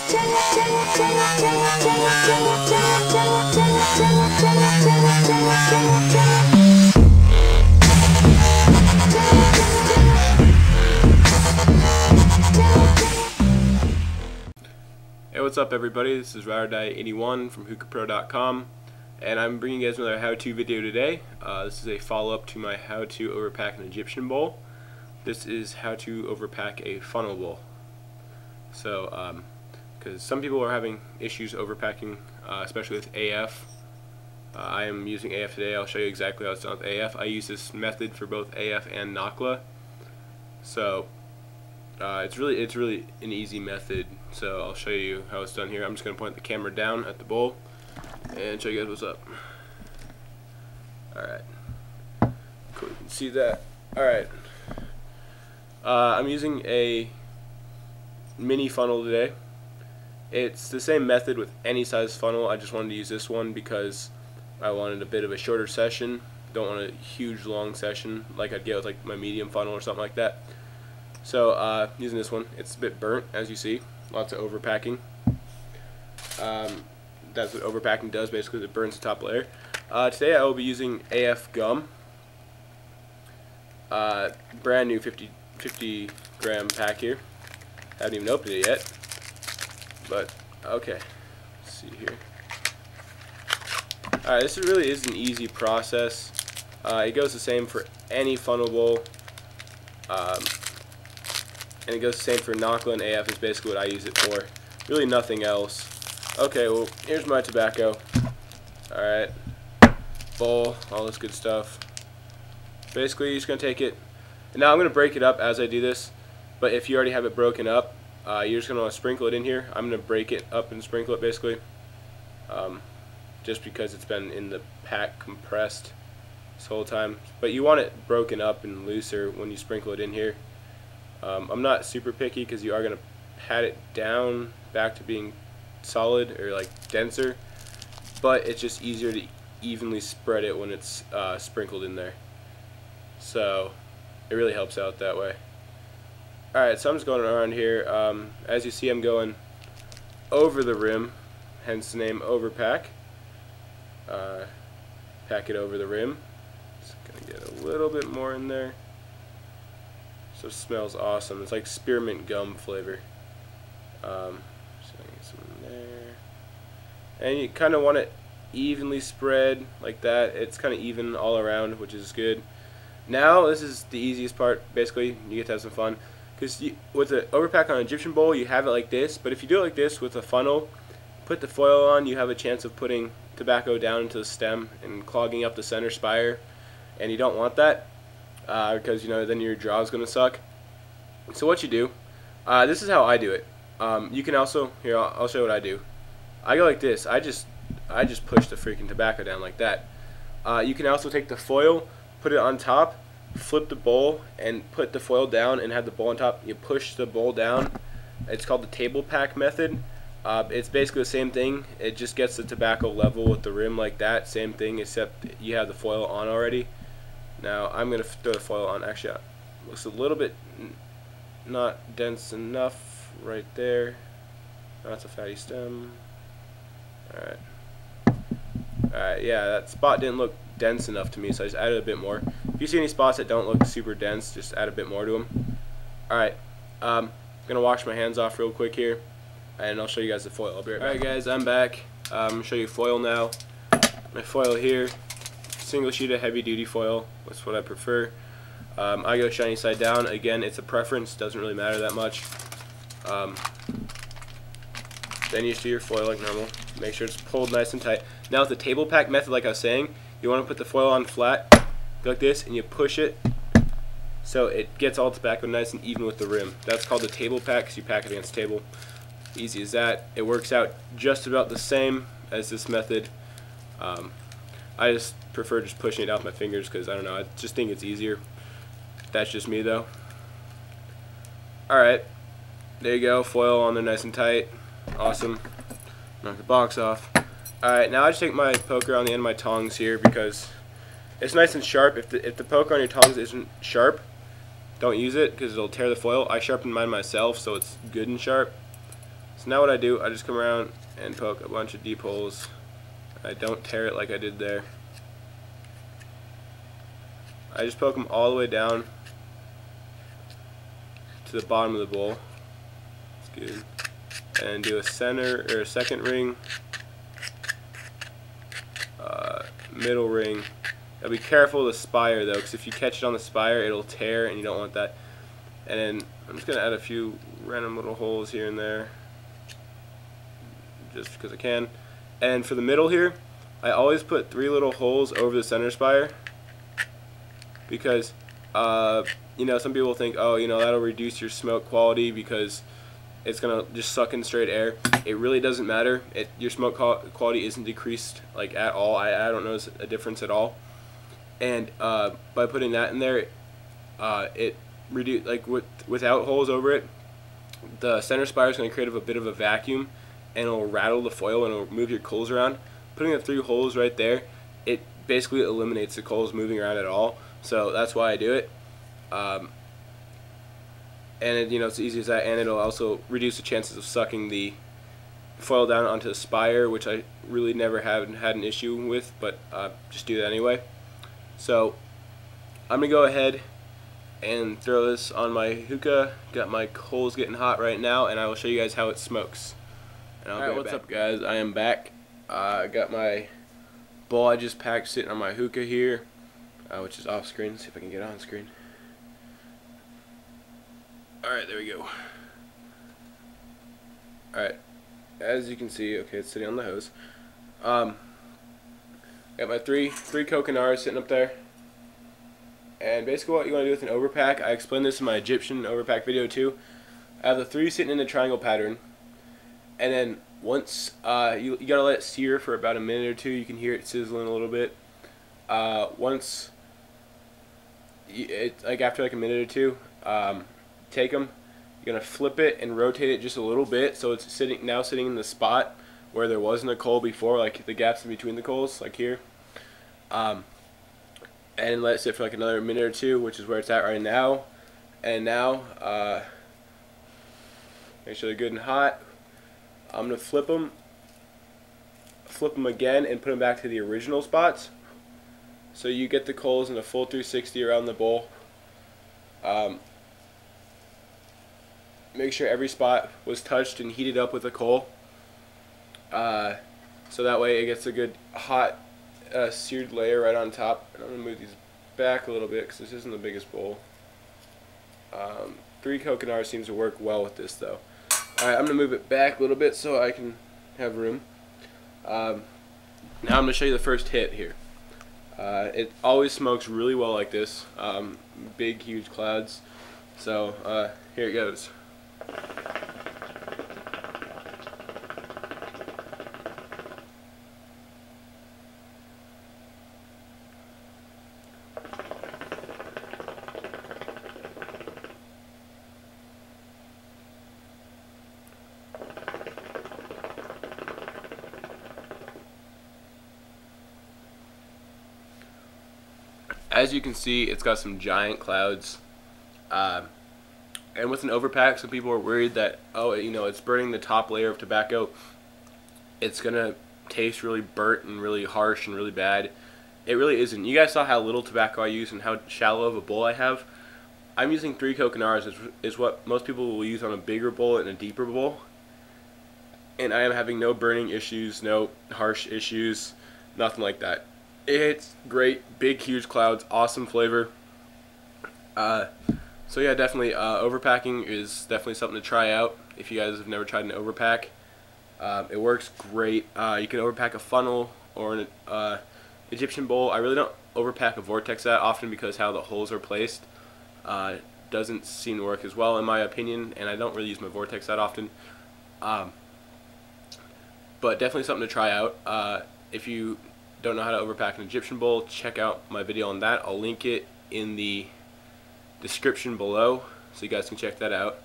Hey, what's up everybody? This is RiderDie81 from hookahpro.com, and I'm bringing you guys another how-to video today. This is a follow-up to my how to overpack an Egyptian bowl. This is how to overpack a funnel bowl. So, because some people are having issues overpacking, especially with AF. I am using AF today. I'll show you exactly how it's done with AF. I use this method for both AF and Nakhla. So, it's really an easy method. So I'll show you how it's done here. I'm just going to point the camera down at the bowl and show you guys what's up. Alright, cool, you can see that. Alright, I'm using a mini funnel today. It's the same method with any size funnel. I just wanted to use this one because I wanted a bit of a shorter session. Don't want a huge long session like I'd get with like my medium funnel or something like that. So using this one, it's a bit burnt as you see. Lots of overpacking. That's what overpacking does, basically. It burns the top layer. Today I will be using AF gum. Brand new 50 gram pack here. Haven't even opened it yet. But okay, let's see here. Alright, this really is an easy process. It goes the same for any funnel bowl. And it goes the same for Nakhla, and AF is basically what I use it for. Really nothing else. Okay, well, here's my tobacco. Alright. Bowl, all this good stuff. Basically, you're just going to take it. And now I'm going to break it up as I do this. But if you already have it broken up, you're just going to want to sprinkle it in here. I'm going to break it up and sprinkle it basically. Just because it's been in the pack compressed this whole time. But you want it broken up and looser when you sprinkle it in here. I'm not super picky because you are going to pat it down back to being solid or like denser, but it's just easier to evenly spread it when it's sprinkled in there. So it really helps out that way. Alright, so I'm just going around here. As you see, I'm going over the rim, hence the name Overpack. Pack it over the rim. Just going to get a little bit more in there. So it smells awesome. It's like spearmint gum flavor. So get some in there. And you kind of want it evenly spread like that. It's kind of even all around, which is good. Now this is the easiest part. Basically, you get to have some fun. Because with the overpack on an Egyptian bowl, you have it like this. But if you do it like this with a funnel, put the foil on, you have a chance of putting tobacco down into the stem and clogging up the center spire. And you don't want that. Because then your draw is going to suck. So what you do, this is how I do it. You can also, here I'll show you what I do. I go like this. I just push the freaking tobacco down like that. You can also take the foil, put it on top, flip the bowl, and put the foil down and have the bowl on top. You push the bowl down. It's called the table pack method. It's basically the same thing. It just gets the tobacco level with the rim like that. Same thing, except you have the foil on already. Now I'm going to throw the foil on. Actually, it looks a little bit not dense enough right there. That's a fatty stem. Alright. Alright, yeah, that spot didn't look dense enough to me, so I just added a bit more. If you see any spots that don't look super dense, just add a bit more to them. Alright, I'm going to wash my hands off real quick here, and I'll show you guys the foil. I'll be right back. Alright guys, I'm back. I'm going to show you foil now. My foil here. Single sheet of heavy duty foil, that's what I prefer. I go shiny side down. Again, it's a preference, doesn't really matter that much. Then you just do your foil like normal. Make sure it's pulled nice and tight. Now with the table pack method, like I was saying, you want to put the foil on flat, go like this, and you push it so it gets all the tobacco nice and even with the rim. That's called the table pack because you pack it against the table. Easy as that. It works out just about the same as this method. I just prefer just pushing it out with my fingers because I don't know, I just think it's easier. That's just me though. Alright, there you go, foil on there nice and tight. Awesome. Knock the box off. Alright, now I just take my poker on the end of my tongs here because it's nice and sharp. If the poker on your tongs isn't sharp, don't use it because it'll tear the foil. I sharpened mine myself so it's good and sharp. So now what I do, I just come around and poke a bunch of deep holes. I don't tear it like I did there. I just poke them all the way down to the bottom of the bowl. That's good. And do a center or a second ring, middle ring. Now be careful of the spire though, because if you catch it on the spire, it'll tear, and you don't want that. And then I'm just gonna add a few random little holes here and there, just because I can. And for the middle here, I always put 3 little holes over the center spire, because you know, some people think, oh, you know, that'll reduce your smoke quality because it's gonna just suck in straight air. It really doesn't matter. Your smoke quality isn't decreased like at all. I don't notice a difference at all. And by putting that in there, it reduce, like without holes over it, the center spire is going to create a bit of a vacuum, and it'll rattle the foil and it'll move your coals around. Putting the 3 holes right there, it basically eliminates the coals moving around at all. So that's why I do it. And it, you know, it's as easy as that, and it'll also reduce the chances of sucking the foil down onto the spire, which I really never had an issue with, but just do that anyway. So I'm gonna go ahead and throw this on my hookah. Got my coals getting hot right now, and I will show you guys how it smokes. Alright, what's up guys? I am back. I got my bowl I just packed sitting on my hookah here, which is off screen. Let's see if I can get on screen. Alright, there we go. Alright, as you can see, okay, it's sitting on the hose. Got my three coconars sitting up there. And basically what you want to do with an overpack, I explained this in my Egyptian overpack video too. I have the 3 sitting in a triangle pattern. And then once, you gotta let it sear for about a minute or 2. You can hear it sizzling a little bit. Once, like after like a minute or 2, take them, you're going to flip it and rotate it just a little bit so it's sitting in the spot where there wasn't a coal before, like the gaps in between the coals, like here. And let it sit for like another minute or 2, which is where it's at right now. And now, make sure they're good and hot. I'm going to flip them again and put them back to the original spots. So you get the coals in a full 360 around the bowl. Make sure every spot was touched and heated up with a coal, so that way it gets a good hot seared layer right on top. And I'm going to move these back a little bit because this isn't the biggest bowl. 3 coconars seems to work well with this though. Alright, I'm going to move it back a little bit so I can have room. Now I'm going to show you the first hit here. It always smokes really well like this, big huge clouds. So here it goes. As you can see, it's got some giant clouds. And with an overpack, some people are worried that, oh, you know, it's burning the top layer of tobacco. It's gonna taste really burnt and really harsh and really bad. It really isn't. You guys saw how little tobacco I use and how shallow of a bowl I have. I'm using 3 coconars, is what most people will use on a bigger bowl and a deeper bowl. And I am having no burning issues, no harsh issues, nothing like that. It's great, big, huge clouds, awesome flavor. So yeah, definitely, overpacking is definitely something to try out if you guys have never tried an overpack. It works great. You can overpack a funnel or an Egyptian bowl. I really don't overpack a vortex that often because how the holes are placed doesn't seem to work as well in my opinion, and I don't really use my vortex that often. But definitely something to try out. If you don't know how to overpack an Egyptian bowl, check out my video on that. I'll link it in the description below so you guys can check that out.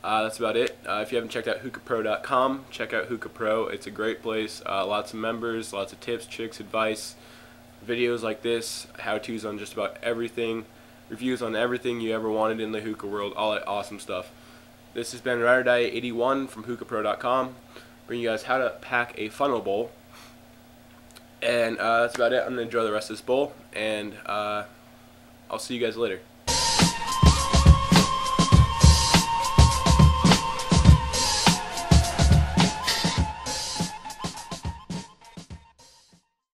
That's about it. If you haven't checked out hookahpro.com, check out Hookah Pro. It's a great place. Lots of members, lots of tips, tricks, advice, videos like this, how-tos on just about everything, reviews on everything you ever wanted in the hookah world, all that awesome stuff. This has been RiderDie81 from hookahpro.com, bringing you guys how to pack a funnel bowl. And that's about it. I'm going to enjoy the rest of this bowl, and I'll see you guys later.